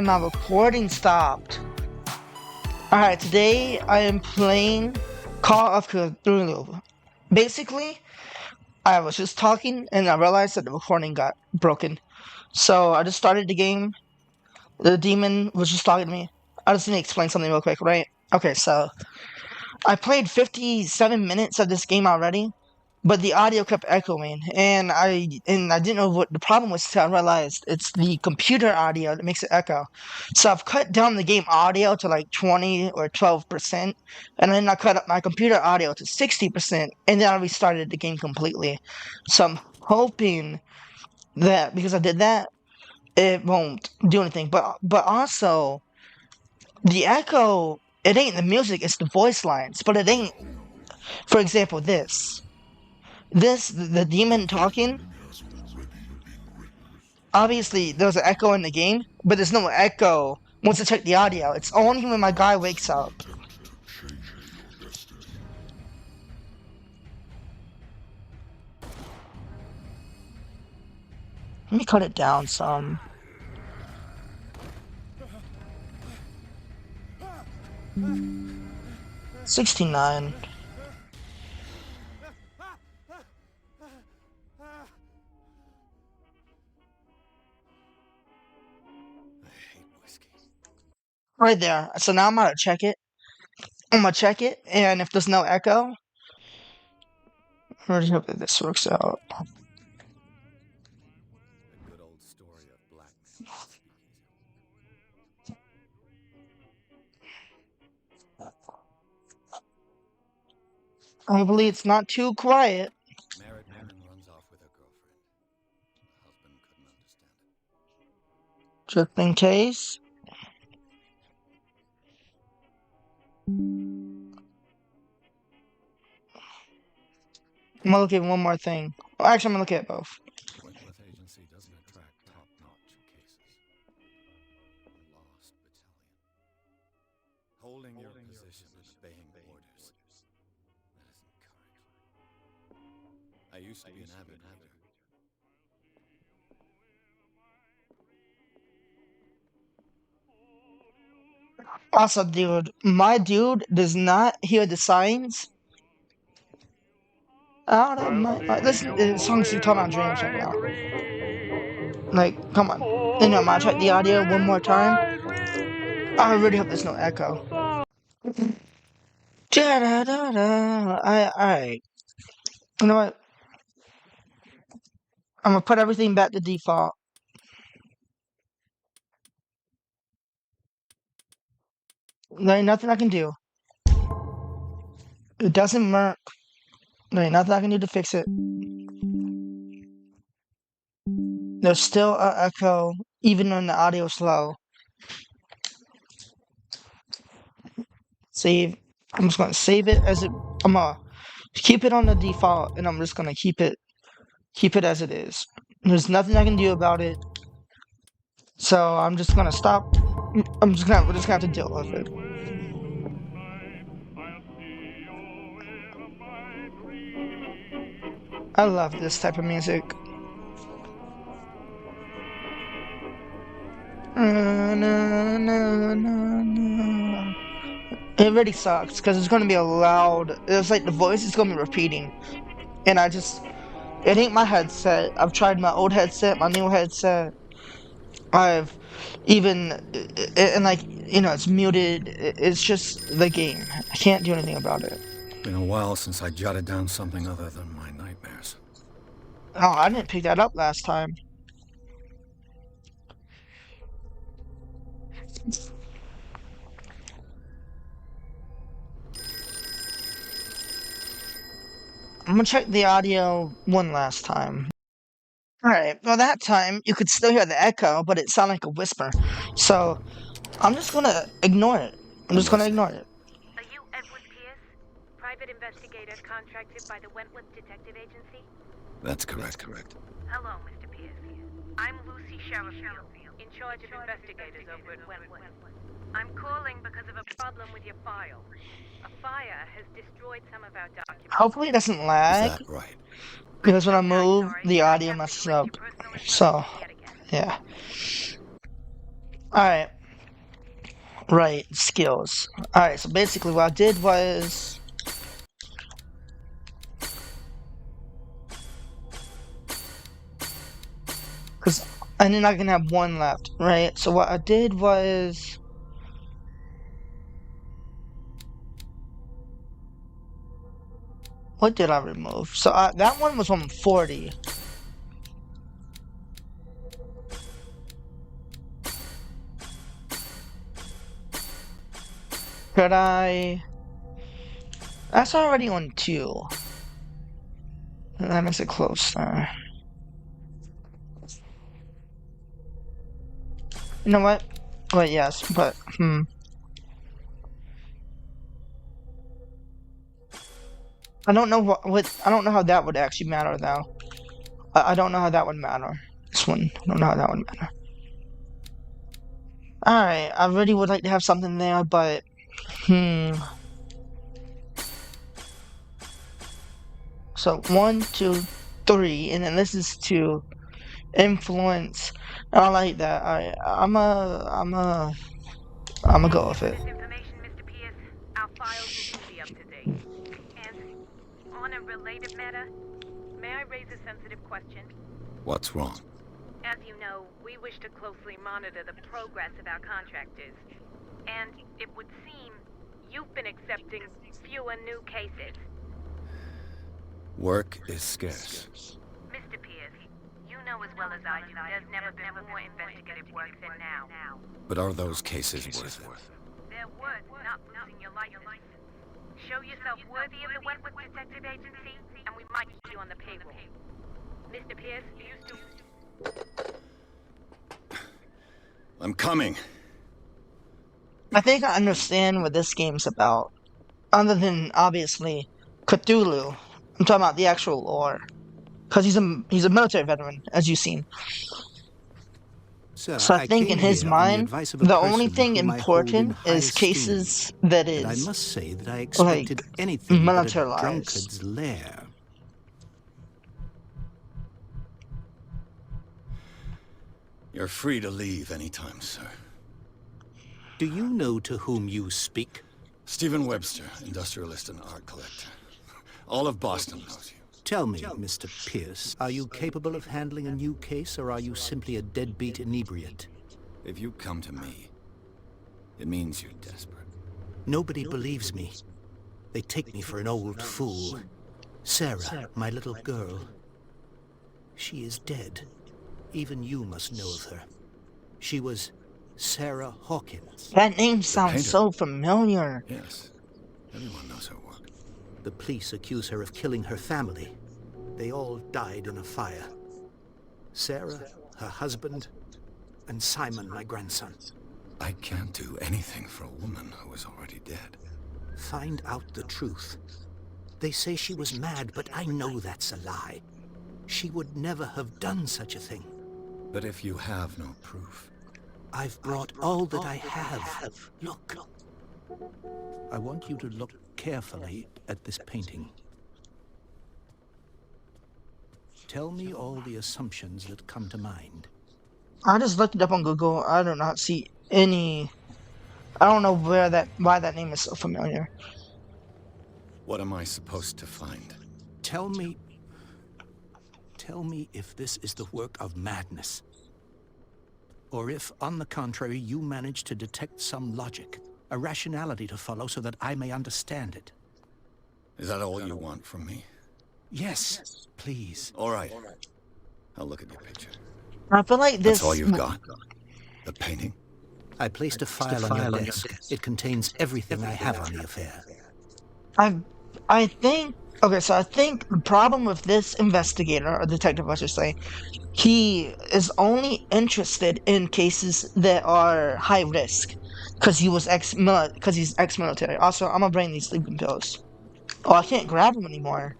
my recording stopped. Alright, today I am playing Call of Cthulhu. Basically, I was just talking and I realized that the recording got broken. So I just started the game. The demon was just talking to me. I just need to explain something real quick, right? Okay, so I played 57 minutes of this game already, but the audio kept echoing, and I didn't know what the problem was until I realized it's the computer audio that makes it echo. So I've cut down the game audio to like 20 or 12%, and then I cut up my computer audio to 60%, and then I restarted the game completely. So I'm hoping that because I did that, it won't do anything. But also the echo, it ain't the music, it's the voice lines, but it ain't. For example, the demon talking, obviously there's an echo in the game, but there's no echo once I check the audio. It's only when my guy wakes up. Let me cut it down some. $69. Right there. So now I'm gonna check it. And if there's no echo, I really hope that this works out. Hopefully it's not too quiet. Married woman runs off with her girlfriend. Husband couldn't understand it. Just in case. I'm gonna look at one more thing. Well, actually, I'm gonna look at both. Wentworth Agency doesn't attract top-notch cases. Lost battalion. Holding your position and obeying orders. That isn't kind. I used to be an avid hunter. Also, dude, my dude does not hear the signs out of my. Listen, the song's talking about dreams right now. Like, come on. And I'm gonna check the audio one more time. I really hope there's no echo. Alright. You know what? I'm gonna put everything back to default. There ain't nothing I can do. It doesn't work. There ain't nothing I can do to fix it. There's still an echo, even when the audio's low. Save. I'm just gonna save it as it. I'm gonna keep it on the default, and I'm just gonna keep it as it is. There's nothing I can do about it. So I'm just gonna stop. We're just gonna have to deal with it. I love this type of music. It really sucks because it's gonna be a loud. It's like the voice is gonna be repeating, and it ain't my headset. I've tried my old headset, my new headset. I've even and like it's muted. It's just the game. I can't do anything about it. Been a while since I jotted down something other than my nightmares. Oh, I didn't pick that up last time. I'm gonna check the audio one last time. Alright, well that time you could still hear the echo, but it sounded like a whisper. So I'm just gonna ignore it. I'm just gonna ignore it. Are you Edward Pierce, private investigator contracted by the Wentworth Detective Agency? That's correct. Hello, Mr. Pierce. I'm Lucy Sherifield, in charge of investigators over at Wentworth. I'm calling because of a problem with your file. A fire has destroyed some of our documents. Hopefully it doesn't lag. Is that right? Because when I move, the audio messes up. So, yeah. Alright. Right, skills. Alright, so basically what I did was... Because and then I can have one left, right? So what I did was... What did I remove? So that one was 140. Could I... That's already on 2. That makes it closer. You know what? Wait, yes, but, I don't know I don't know how that would actually matter, though. I don't know how that would matter. This one, I don't know how that would matter. Alright, I really would like to have something there, but, So, 1, 2, 3, and then this is to influence. I like that. I'm a go with it. This information, Mr. Pierce, our files will soon be up to date. And on a related matter, may I raise a sensitive question? What's wrong? As you know, we wish to closely monitor the progress of our contractors. And it would seem you've been accepting fewer new cases. Work is scarce. Mr. Pierce, you know as well as I do, there's never been more investigative work than now. But are those cases worth it? They're worth not losing your license. Show yourself worthy of the Wentworth Detective Agency, and we might keep you on the payroll. Mr. Pierce, you still... I'm coming. I think I understand what this game's about. Other than, obviously, Cthulhu. I'm talking about the actual lore. Because he's a military veteran, as you've seen. Sir, So I think in his mind, the only thing important is cases that and I is must say that I expected like anything but a militarized. drunkard's lair. You're free to leave anytime, sir. Do you know to whom you speak? Stephen Webster, industrialist and art collector. All of Boston knows you. Tell me, Mr. Pierce, are you capable of handling a new case, or are you simply a deadbeat inebriate? If you come to me, it means you're desperate. Nobody believes me. They take me for an old fool. Sarah, my little girl. She is dead. Even you must know of her. She was Sarah Hawkins. That name sounds painter. so familiar. Yes, everyone knows her work. The police accuse her of killing her family. They all died in a fire. Sarah, her husband, and Simon, my grandson. I can't do anything for a woman who is already dead. Find out the truth. They say she was mad, but I know that's a lie. She would never have done such a thing. But if you have no proof... I've brought all that I have. Look. I want you to look carefully at this painting. Tell me all the assumptions that come to mind. I just looked it up on Google. I do not see any. I don't know why that name is so familiar. What am I supposed to find? Tell me if this is the work of madness. Or if, on the contrary, you manage to detect some logic, a rationality to follow so that I may understand it. Is that all you want from me? Yes, please. All right. I'll look at your picture. I feel like this. That's all you've got? The painting? I placed a file on your desk. It contains everything I have on the affair. I think. Okay, so I think the problem with this investigator, or detective, I should say, he is only interested in cases that are high risk, because he's ex-military. Also, I'm gonna bring these sleeping pills. Oh, I can't grab them anymore.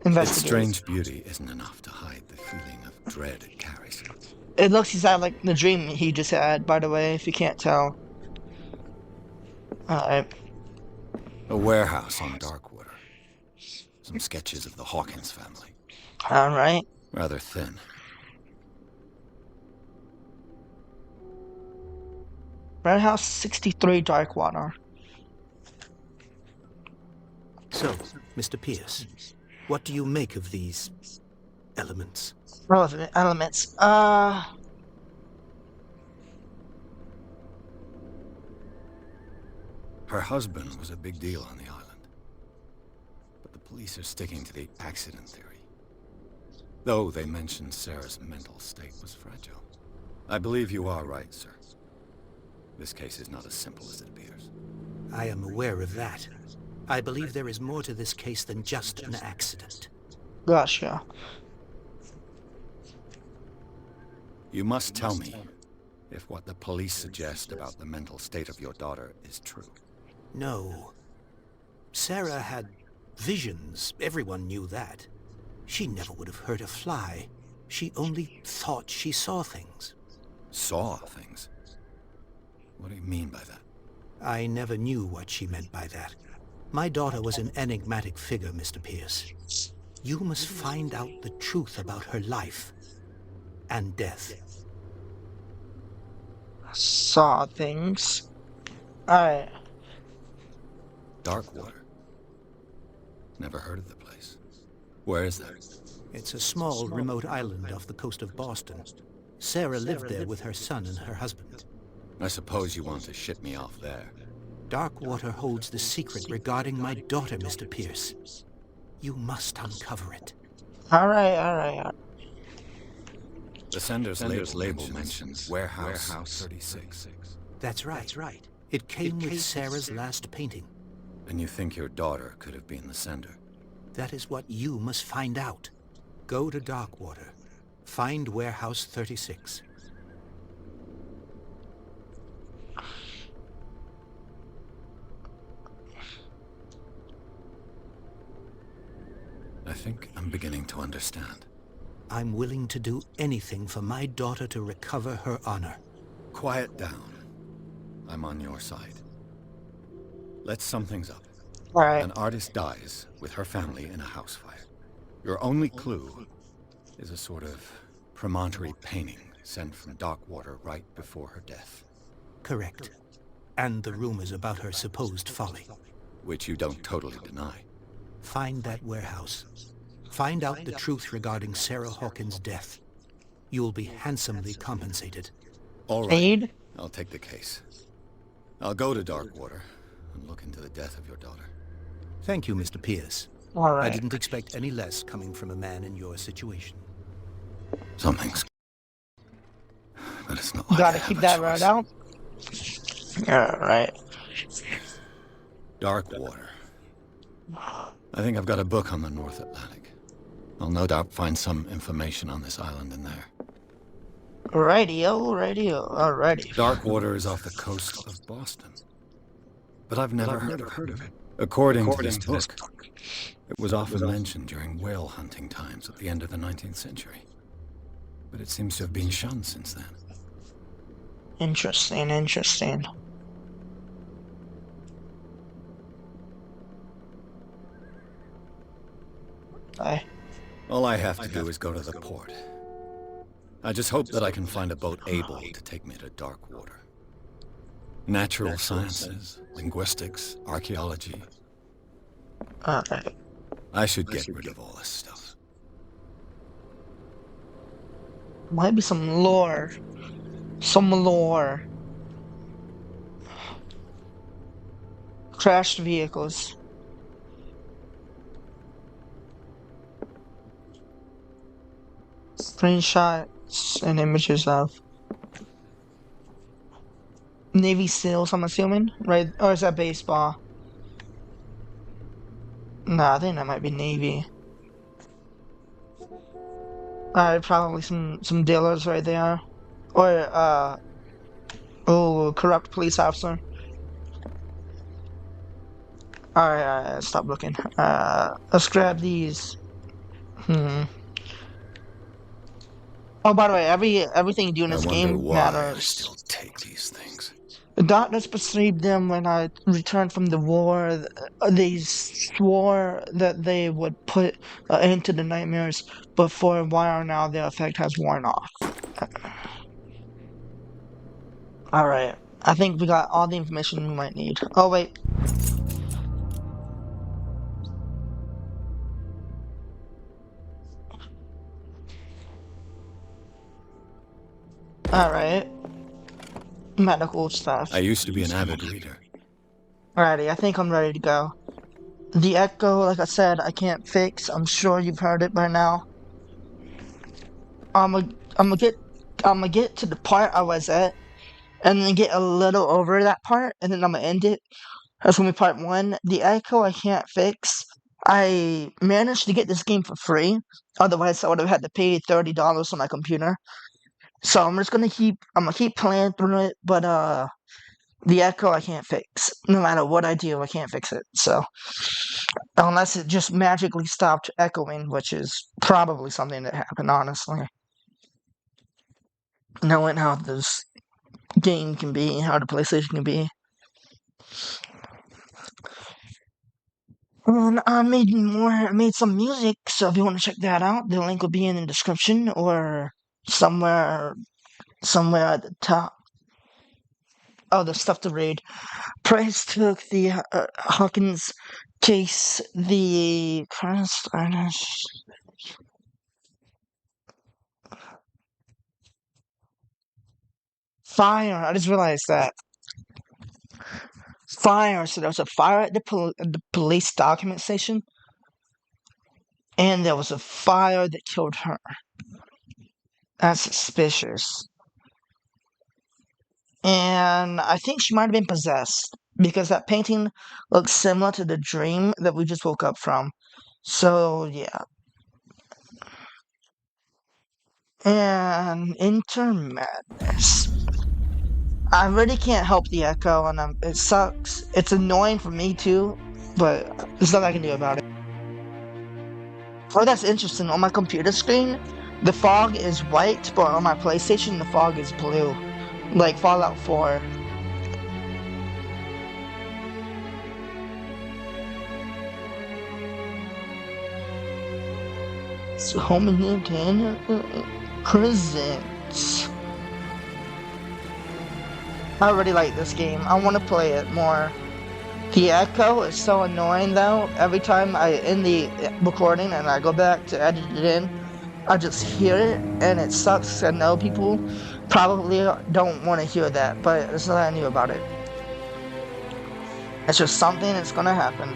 Its strange beauty isn't enough to hide the feeling of dread it carries. It looks exactly like the dream he just had, by the way, if you can't tell. Alright. A warehouse on Darkwater. Some sketches of the Hawkins family. Alright. Rather thin. Red House 63 Darkwater. So, Mr. Pierce, what do you make of these elements? Relevant elements. Her husband was a big deal on the island. But the police are sticking to the accident theory. Though they mentioned Sarah's mental state was fragile. I believe you are right, sir. This case is not as simple as it appears. I am aware of that. I believe there is more to this case than just an accident. Gotcha. You must tell me if what the police suggest about the mental state of your daughter is true. No. Sarah had visions. Everyone knew that. She never would have hurt a fly. She only thought she saw things. Saw things? What do you mean by that? I never knew what she meant by that. My daughter was an enigmatic figure, Mr. Pierce. You must find out the truth about her life and death. Saw things. Alright. Darkwater. Never heard of the place. Where is that? It's a small, remote island off the coast of Boston. Sarah lived there with her son and her husband. I suppose you want to ship me off there. Darkwater holds the secret regarding my daughter, Mr. Pierce. You must uncover it. Alright. The sender's label mentions Warehouse 36. That's right. It came with Sarah's last painting. And you think your daughter could have been the sender? That is what you must find out. Go to Darkwater. Find Warehouse 36. I think I'm beginning to understand. I'm willing to do anything for my daughter to recover her honor. Quiet down. I'm on your side. Let's sum things up. Alright. An artist dies with her family in a house fire. Your only clue is a sort of promontory painting sent from Darkwater right before her death. Correct. And the rumors about her supposed folly. Which you don't totally deny. Find that warehouse. Find out the truth regarding Sarah Hawkins' death. You'll be handsomely compensated. All right. Aid? I'll take the case. I'll go to Darkwater and look into the death of your daughter. Thank you, Mr. Pierce. I Alright. didn't expect any less coming from a man in your situation. Something's... But it's not like I Gotta have keep a that choice. right out. Alright. Darkwater. I think I've got a book on the North Atlantic. I'll no doubt find some information on this island in there. Radio. Alrighty. Darkwater is off the coast of Boston. But I've never heard of it. According to this book, it was often mentioned during whale hunting times at the end of the 19th century. But it seems to have been shunned since then. Interesting. Okay. All I have to do is go to the port. I just hope that I can find a boat able to take me to Darkwater. Natural sciences, linguistics, archaeology. Alright. I should get rid of all this stuff. Might be some lore. Crashed vehicles. Screenshots and images of Navy SEALs, I'm assuming, right? Or is that baseball? Nah, I think that might be Navy. Alright, probably some dealers right there. Or, oh, corrupt police officer. Alright, stop looking. Let's grab these. Oh, by the way, everything you do in this game matters. Still take these things. The doctors perceived them when I returned from the war. They swore that they would put an end to the nightmares, but for a while now, their effect has worn off. Alright. I think we got all the information we might need. Oh, wait. Alright. Medical stuff. I used to be an avid reader. Alrighty, I think I'm ready to go. The echo, like I said, I can't fix. I'm sure you've heard it by now. I'm gonna get, I'm gonna get to the part I was at, and then get a little over that part, and then I'm gonna end it. That's gonna be part one. The echo I can't fix. I managed to get this game for free. Otherwise, I would have had to pay $30 on my computer. So I'm just gonna I'm gonna keep playing through it, but the echo I can't fix. No matter what I do, I can't fix it. So unless it just magically stopped echoing, which is probably something that happened, honestly. Knowing how this game can be, how the PlayStation can be. And I made some music, so if you want to check that out, the link will be in the description or somewhere at the top. Oh, the stuff to read. Price took the Hawkins case, the Christ, fire. I just realized that. Fire. So there was a fire at the police document station, and there was a fire that killed her. That's suspicious. And I think she might have been possessed because that painting looks similar to the dream that we just woke up from. So yeah. And Enter Madness. I really can't help the echo, and it sucks. It's annoying for me too, but there's nothing I can do about it. Oh, that's interesting. On my computer screen, the fog is white, but on my PlayStation, the fog is blue. Like Fallout 4. So Home and Nintendo presents. I really like this game. I want to play it more. The echo is so annoying though. Every time I end the recording and I go back to edit it in, I just hear it and it sucks. I know people probably don't want to hear that, but there's nothing I knew about it. It's just something that's gonna happen.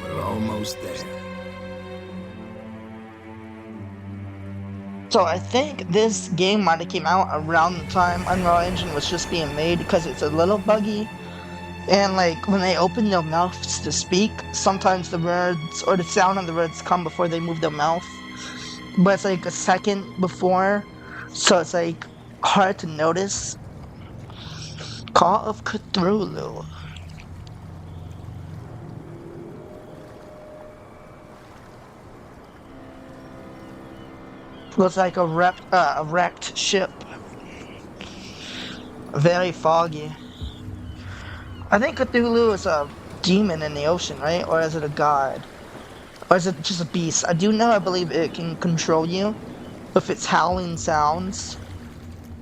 We're almost there. So I think this game might have came out around the time Unreal Engine was just being made because it's a little buggy. And like when they open their mouths to speak, sometimes the words or the sound of the words come before they move their mouth. But it's like a second before, so it's like hard to notice. Call of Cthulhu. Looks like a wrecked ship. Very foggy. I think Cthulhu is a demon in the ocean, right? Or is it a god? Or is it just a beast? I do know, I believe it can control you with its howling sounds.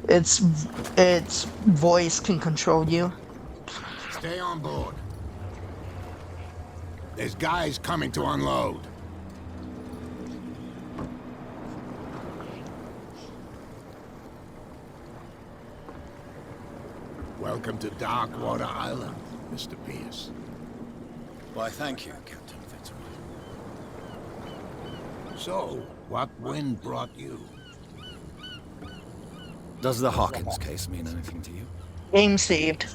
Its voice can control you. Stay on board. There's guys coming to unload. Welcome to Darkwater Island, Mr. Pierce. Why, thank you, Captain Fitzroy. So, what wind brought you? Does the Hawkins case mean anything to you? Game saved.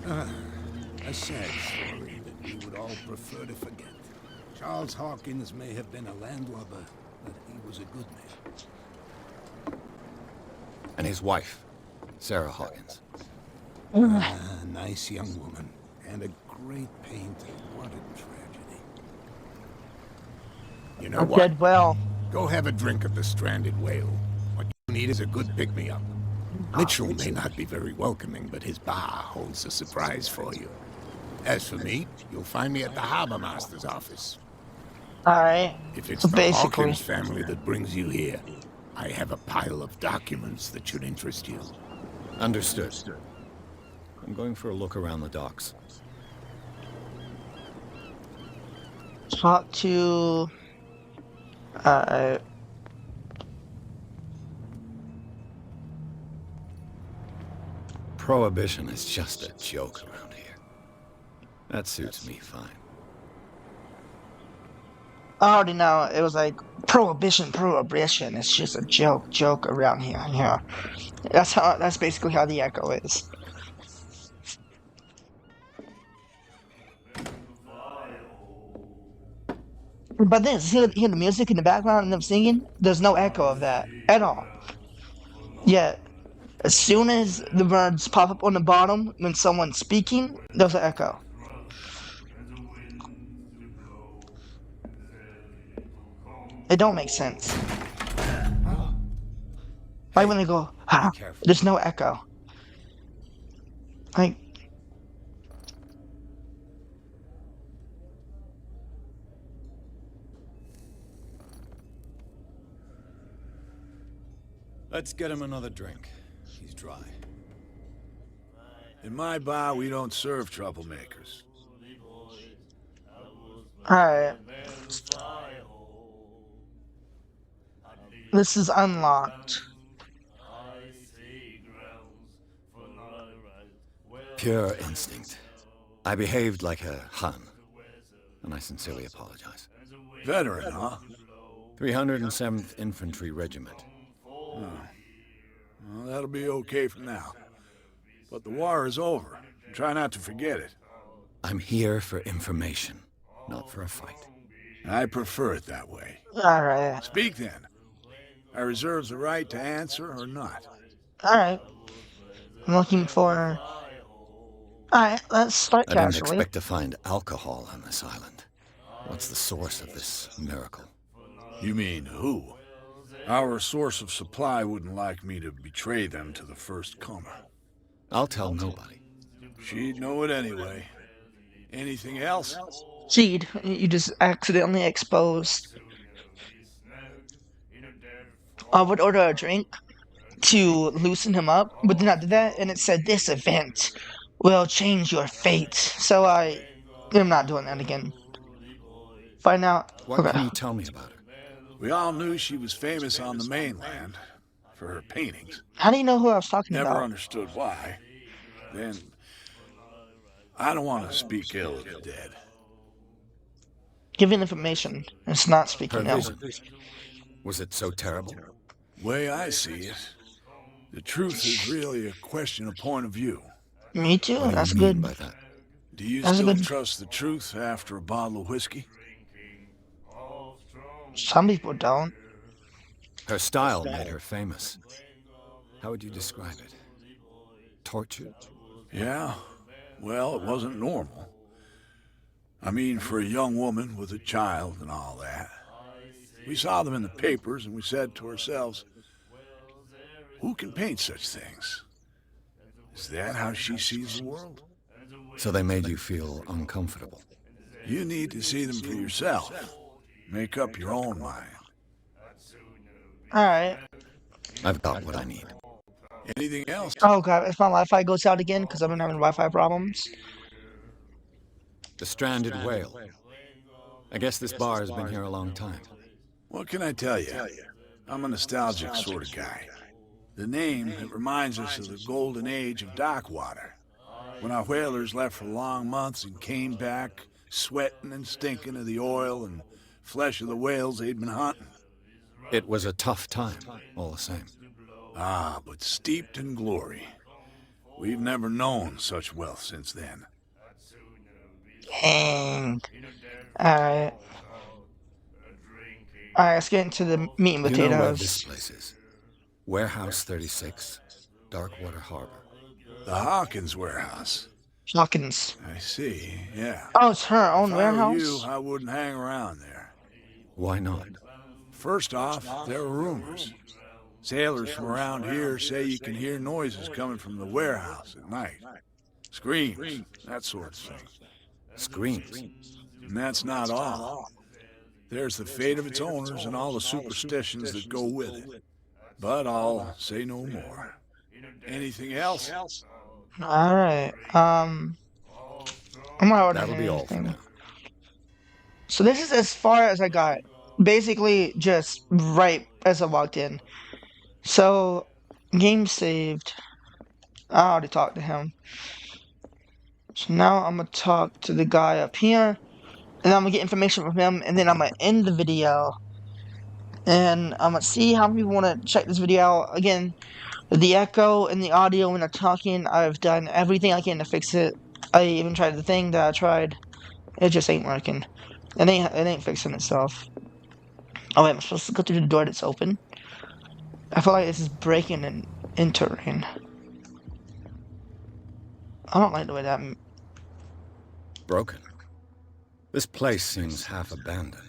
A sad story that we would all prefer to forget. Charles Hawkins may have been a landlubber, but he was a good man. And his wife, Sarah Hawkins. A nice young woman, and a great painter. What a tragedy. You know I'm what? dead well. Go have a drink of the stranded whale. What you need is a good pick-me-up. Mitchell may not be very welcoming, but his bar holds a surprise for you. As for me, you'll find me at the harbor master's office. Alright. If it's So the basically, Hawkins family that brings you here, I have a pile of documents that should interest you. Understood. I'm going for a look around the docks. talk to. Uh, Prohibition is just a joke around here. That suits me fine. I already know it was like prohibition. It's just a joke around here. Yeah, that's basically how the echo is. But then hear the music in the background and them singing. There's no echo of that at all. Yet, as soon as the words pop up on the bottom when someone's speaking, there's an echo. It don't make sense. Like when they go, ah, there's no echo. Like, Let's get him another drink. He's dry. In my bar, we don't serve troublemakers. alright. This is unlocked. Pure instinct. I behaved like a Hun, and I sincerely apologize. Veteran, huh? 307th Infantry Regiment. Well, that'll be okay for now. But the war is over. Try not to forget it. I'm here for information, not for a fight. I prefer it that way. Alright. Speak then. I reserve the right to answer or not. Alright. I'm looking for. Alright, let's start I didn't casually. expect to find alcohol on this island. What's the source of this miracle? You mean who? Our source of supply wouldn't like me to betray them to the first comer. I'll tell nobody. She'd know it anyway. Anything else? Seed, you just accidentally exposed. I would order a drink to loosen him up, but then I did that, and it said this event will change your fate. So I'm not doing that again. Find out. What Okay. can you tell me about her? We all knew she was famous on the mainland for her paintings. How do you know who I was talking Never about? understood why. Then, I don't want to speak ill of the dead. Giving information. It's not Her speaking ill. vision. Was it so terrible? Way I see it, the truth is really a question of point of view. Me too. What do That's you mean good. by that? Do you That's still good. trust the truth after a bottle of whiskey? Some people don't. Her style made her famous. How would you describe it? Torture? Yeah, well, it wasn't normal. I mean, for a young woman with a child and all that. We saw them in the papers and we said to ourselves, who can paint such things? Is that how she sees the world? So they made you feel uncomfortable. You need to see them for yourself. Make up your own mind. Alright. I've got what I need. Anything else? Oh god, if my Wi-Fi goes out again, because I've been having Wi-Fi problems. The stranded whale. I guess this bar has been here a long time. What can I tell you? I'm a nostalgic sort of guy. The name, it reminds us of the golden age of dock water. When our whalers left for long months and came back, sweating and stinking of the oil and flesh of the whales they'd been hunting. It was a tough time, all the same. Ah, but steeped in glory. We've never known such wealth since then. Dang. Alright. Alright, let's get into the meat and You know where this potatoes. place is? Warehouse 36, Darkwater Harbor. The Hawkins warehouse. Hawkins. I see, yeah. Oh, it's her own If I were you, warehouse? I wouldn't hang around there. Why not? First off, there are rumors. Sailors from around here say you can hear noises coming from the warehouse at night. Screams, that sort of thing. Screams. And that's not all. There's the fate of its owners and all the superstitions that go with it. But I'll say no more. Anything else? Alright, I'm not ordering That'll be all for anything. now. So this is as far as I got. Basically, just right as I walked in. So, game saved. I already talked to him. So now I'm gonna talk to the guy up here, and I'm gonna get information from him, and then I'm gonna end the video. And I'm gonna see how many people want to check this video out. Again, the echo and the audio when I'm talking, I've done everything I can to fix it. I even tried the thing that I tried. It just ain't working. It ain't fixing itself. Oh wait, I'm supposed to go through the door that's open. I feel like this is breaking and entering. I don't like the way that. Broken. This place seems half abandoned.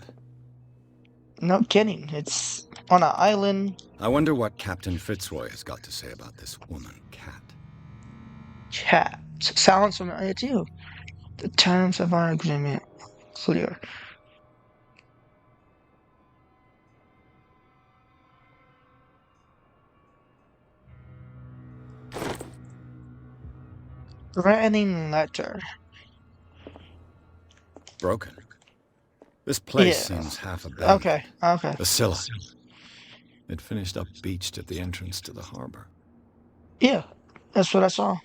No kidding. It's on an island. I wonder what Captain Fitzroy has got to say about this woman, Cat. Chat. Sounds familiar too. The terms of our agreement clear. Threatening letter. Broken. This place Yeah. seems half abandoned. Okay. The Scylla. It finished up beached at the entrance to the harbor. Yeah, that's what I saw.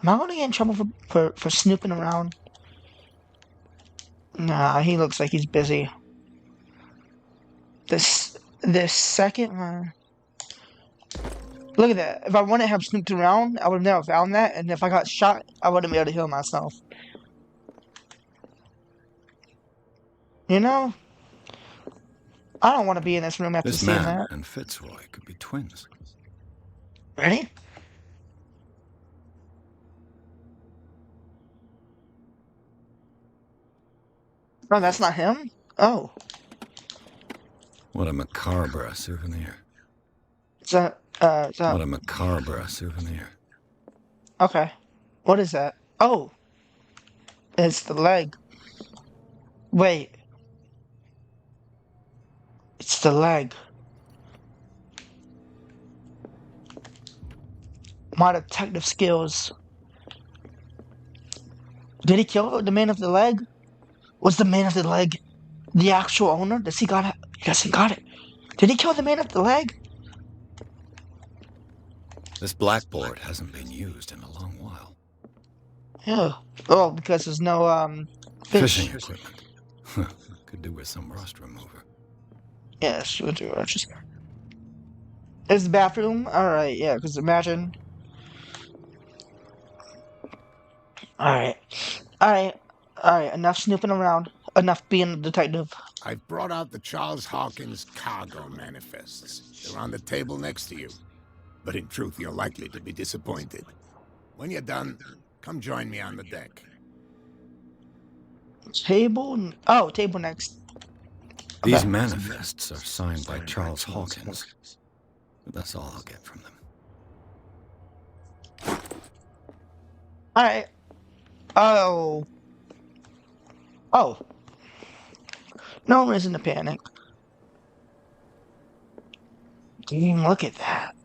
Am I gonna get in trouble for snooping around? Nah, he looks like he's busy. This second one. Look at that. If I wouldn't have snooped around, I would have never found that. And if I got shot, I wouldn't be able to heal myself. You know? I don't want to be in this room after This seeing man that. and Fitzroy could be twins. Ready? No, that's not him? Oh. What a macabre souvenir. Is that, What a macabre souvenir. okay. What is that? Oh. It's the leg. Wait. It's the leg. My detective skills. Did he kill the man of the leg? Was the man of the leg the actual owner? Does he got it? Yes, he got it. Did he kill the man of the leg? This blackboard hasn't been used in a long while. Yeah. Oh, because there's no, Fishing equipment. Could do with some rust remover. Yes, we'll do it. Just... Is the bathroom? Alright, yeah, because imagine. Alright. Alright, enough snooping around. Enough being a detective. I've brought out the Charles Hawkins cargo manifests. They're on the table next to you. But in truth, you're likely to be disappointed. When you're done, come join me on the deck. Table? Oh, table next. These Okay. manifests are signed by Charles Hawkins. But that's all I'll get from them. Alright. Oh. Oh. No reason to panic. Look at that.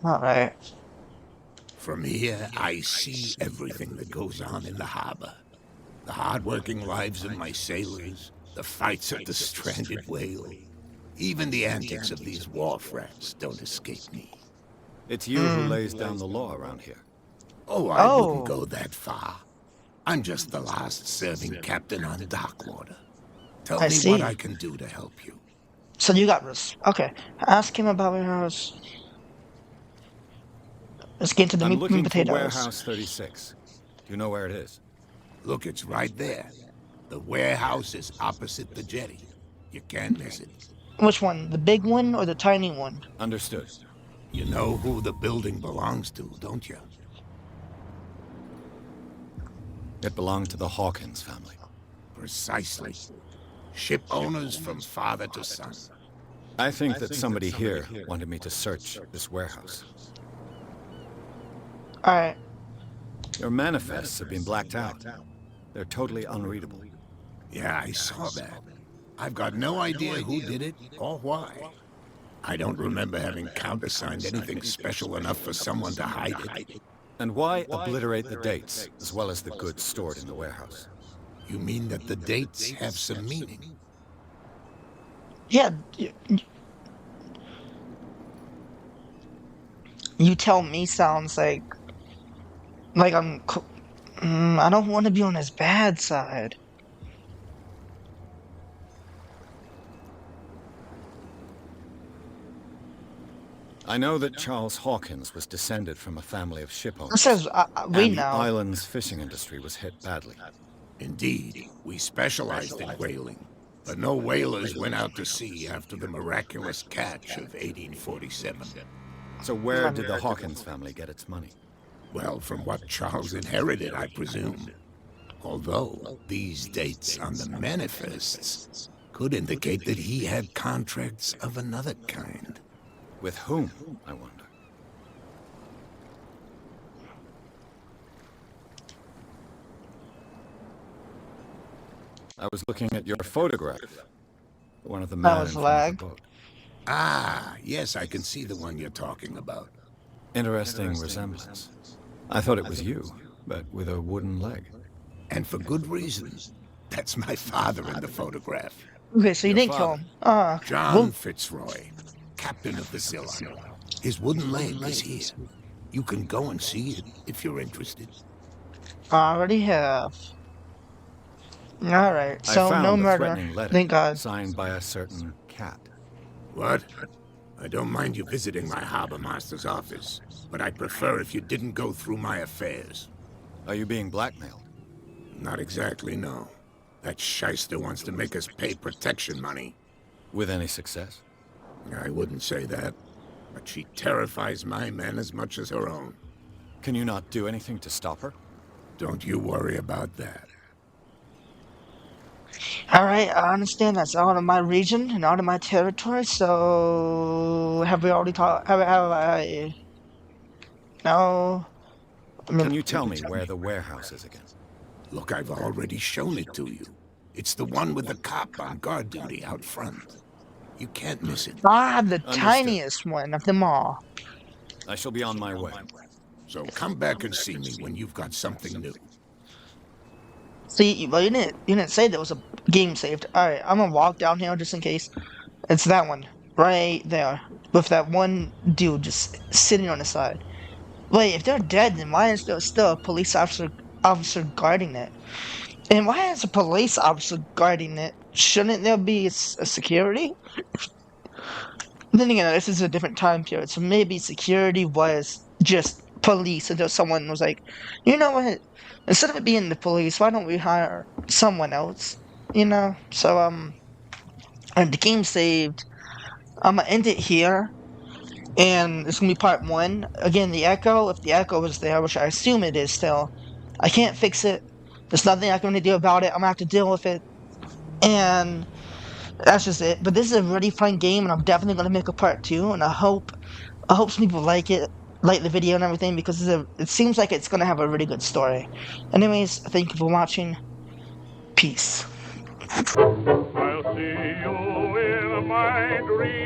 Alright. From here, I see everything that goes on in the harbor. The hard-working lives of my sailors, the fights of the stranded whale. Even the antics of these wharf rats don't escape me. It's you who lays down the law around here. Oh, I Oh. wouldn't go that far. I'm just the last serving captain on Darkwater. Tell I me see. what I can do to help you. So you got this. Okay. Ask him about warehouse. Let's get into the I'm meat looking and for potatoes. Warehouse 36. Do you know where it is? Look, it's right there. The warehouse is opposite the jetty. You can't miss it. Which one? The big one or the tiny one? Understood. You know who the building belongs to, don't you? It belonged to the Hawkins family. Precisely. Ship owners from father to son. I think that somebody here wanted me to search this warehouse. Alright. Your manifests have been blacked out. They're totally unreadable. Yeah, I saw that. I've got no idea who did it or why. I don't remember having countersigned anything special enough for someone to hide it. And why obliterate the dates, as well as the goods stored in the warehouse? You mean that the dates have some meaning? Yeah, you tell me sounds like I don't want to be on his bad side. I know that Charles Hawkins was descended from a family of ship It owners, says we and the know. island's fishing industry was hit badly. Indeed, we specialized in whaling, but no whalers went out to sea after the miraculous catch of 1847. So where did the Hawkins family get its money? Well, from what Charles inherited, I presume. Although, these dates on the manifests could indicate that he had contracts of another kind. With whom, I wonder? I was looking at your photograph. One of the men in was front lag. of the boat. Ah, yes, I can see the one you're talking about. Interesting resemblance. I thought it was you, but with a wooden leg. And for good reason. That's my father in the photograph. Okay, so you Your didn't kill father. him. John Well, Fitzroy, captain of the Scylla. His wooden leg is here. You can go and see it if you're interested. I already have. Alright, I so found no a murder. threatening letter Thank God. signed by a certain cat. What? I don't mind you visiting my harbor master's office, but I'd prefer if you didn't go through my affairs. Are you being blackmailed? Not exactly, no. That shyster wants to make us pay protection money. With any success? I wouldn't say that, but she terrifies my men as much as her own. Can you not do anything to stop her? Don't you worry about that. Alright, I understand that's out of my region and out of my territory, so have we already talked have I no I mean Can you tell me where the warehouse is again? Look, I've already shown it to you. It's the one with the cop on guard duty out front. You can't miss it. I have the Understood. tiniest one of them all. I shall be on my way. So come back and see me when you've got something new. See, well you didn't say there was a game saved. Alright, I'm gonna walk down here just in case. It's that one. Right there. With that one dude just sitting on the side. Wait, if they're dead, then why is there still a police officer guarding it? And why is a police officer guarding it? Shouldn't there be a security? Then again, this is a different time period, so maybe security was just police until someone was like, you know what? Instead of it being the police, why don't we hire someone else? You know? So, and the game saved. I'm gonna end it here. And it's gonna be part 1. Again, the echo, if the echo was there, which I assume it is still, I can't fix it. There's nothing I can really do about it. I'm gonna have to deal with it. And that's just it. But this is a really fun game, and I'm definitely gonna make a part 2. And I hope some people like it, like the video and everything, because it seems like it's gonna have a really good story. Anyways, thank you for watching. Peace. I'll see you in my dreams.